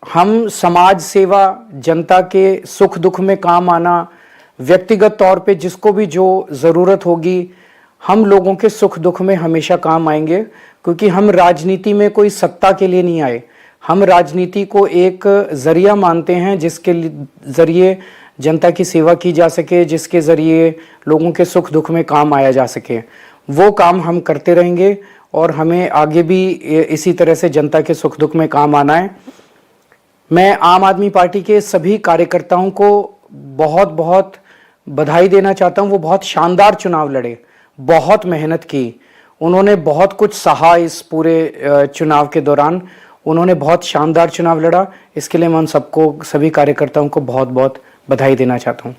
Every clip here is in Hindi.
हम समाज सेवा, जनता के सुख दुख में काम आना, व्यक्तिगत तौर पे जिसको भी जो ज़रूरत होगी, हम लोगों के सुख दुख में हमेशा काम आएंगे, क्योंकि हम राजनीति में कोई सत्ता के लिए नहीं आए। हम राजनीति को एक ज़रिया मानते हैं जिसके ज़रिए जनता की सेवा की जा सके, जिसके ज़रिए लोगों के सुख दुख में काम आया जा सके। वो काम हम करते रहेंगे और हमें आगे भी इसी तरह से जनता के सुख दुख में काम आना है। मैं आम आदमी पार्टी के सभी कार्यकर्ताओं को बहुत बहुत बधाई देना चाहता हूं। वो बहुत शानदार चुनाव लड़े, बहुत मेहनत की, उन्होंने बहुत कुछ सहा इस पूरे चुनाव के दौरान। उन्होंने बहुत शानदार चुनाव लड़ा। इसके लिए मैं उन सबको, सभी कार्यकर्ताओं को बहुत बहुत बधाई देना चाहता हूं।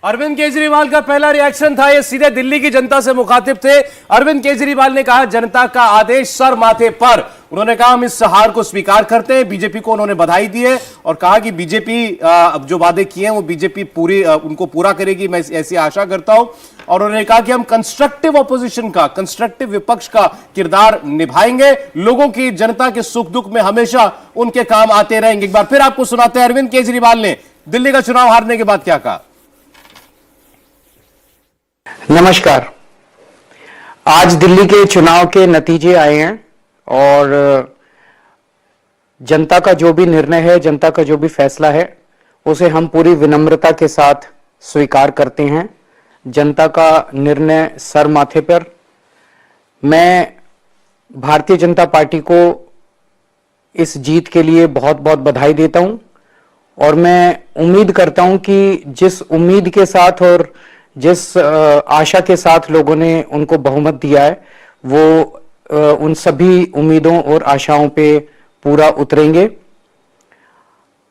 अरविंद केजरीवाल का पहला रिएक्शन था, ये सीधे दिल्ली की जनता से मुखातिब थे। अरविंद केजरीवाल ने कहा जनता का आदेश सर माथे पर। उन्होंने कहा हम इस हार को स्वीकार करते हैं। बीजेपी को उन्होंने बधाई दी है और कहा कि बीजेपी जो वादे किए हैं वो बीजेपी उनको पूरा करेगी, मैं ऐसी आशा करता हूं। और उन्होंने कहा कि हम कंस्ट्रक्टिव ऑपोजिशन का, कंस्ट्रक्टिव विपक्ष का किरदार निभाएंगे, लोगों की, जनता के सुख दुख में हमेशा उनके काम आते रहेंगे। एक बार फिर आपको सुनाते हैं अरविंद केजरीवाल ने दिल्ली का चुनाव हारने के बाद क्या कहा। नमस्कार। आज दिल्ली के चुनाव के नतीजे आए हैं और जनता का जो भी निर्णय है, जनता का जो भी फैसला है, उसे हम पूरी विनम्रता के साथ स्वीकार करते हैं। जनता का निर्णय सर माथे पर। मैं भारतीय जनता पार्टी को इस जीत के लिए बहुत बहुत बधाई देता हूं और मैं उम्मीद करता हूं कि जिस उम्मीद के साथ और जिस आशा के साथ लोगों ने उनको बहुमत दिया है, वो उन सभी उम्मीदों और आशाओं पे पूरा उतरेंगे।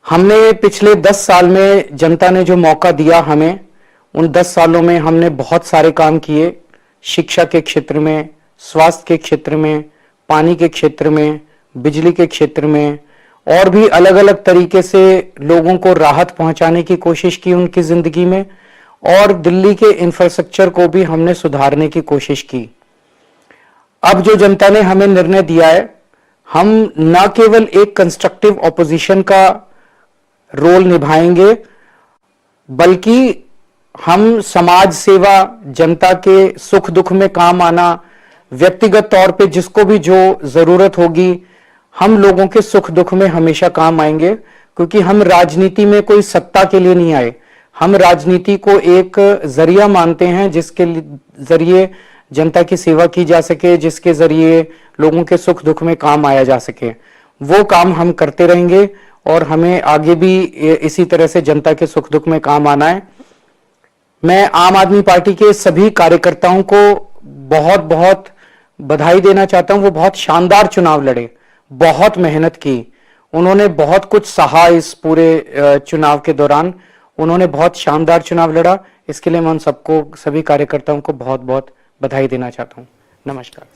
हमने पिछले 10 साल में जनता ने जो मौका दिया हमें, उन 10 सालों में हमने बहुत सारे काम किए। शिक्षा के क्षेत्र में, स्वास्थ्य के क्षेत्र में, पानी के क्षेत्र में, बिजली के क्षेत्र में, और भी अलग अलग तरीके से लोगों को राहत पहुंचाने की कोशिश की उनकी जिंदगी में। और दिल्ली के इंफ्रास्ट्रक्चर को भी हमने सुधारने की कोशिश की। अब जो जनता ने हमें निर्णय दिया है, हम न केवल एक कंस्ट्रक्टिव ऑपोजिशन का रोल निभाएंगे, बल्कि हम समाज सेवा, जनता के सुख दुख में काम आना, व्यक्तिगत तौर पे जिसको भी जो जरूरत होगी, हम लोगों के सुख दुख में हमेशा काम आएंगे, क्योंकि हम राजनीति में कोई सत्ता के लिए नहीं आए। हम राजनीति को एक जरिया मानते हैं जिसके जरिए जनता की सेवा की जा सके, जिसके जरिए लोगों के सुख दुख में काम आया जा सके। वो काम हम करते रहेंगे और हमें आगे भी इसी तरह से जनता के सुख दुख में काम आना है। मैं आम आदमी पार्टी के सभी कार्यकर्ताओं को बहुत बहुत बधाई देना चाहता हूं। वो बहुत शानदार चुनाव लड़े, बहुत मेहनत की, उन्होंने बहुत कुछ सहा इस पूरे चुनाव के दौरान। उन्होंने बहुत शानदार चुनाव लड़ा। इसके लिए मैं उन सबको, सभी कार्यकर्ताओं को बहुत बहुत बधाई देना चाहता हूं। नमस्कार।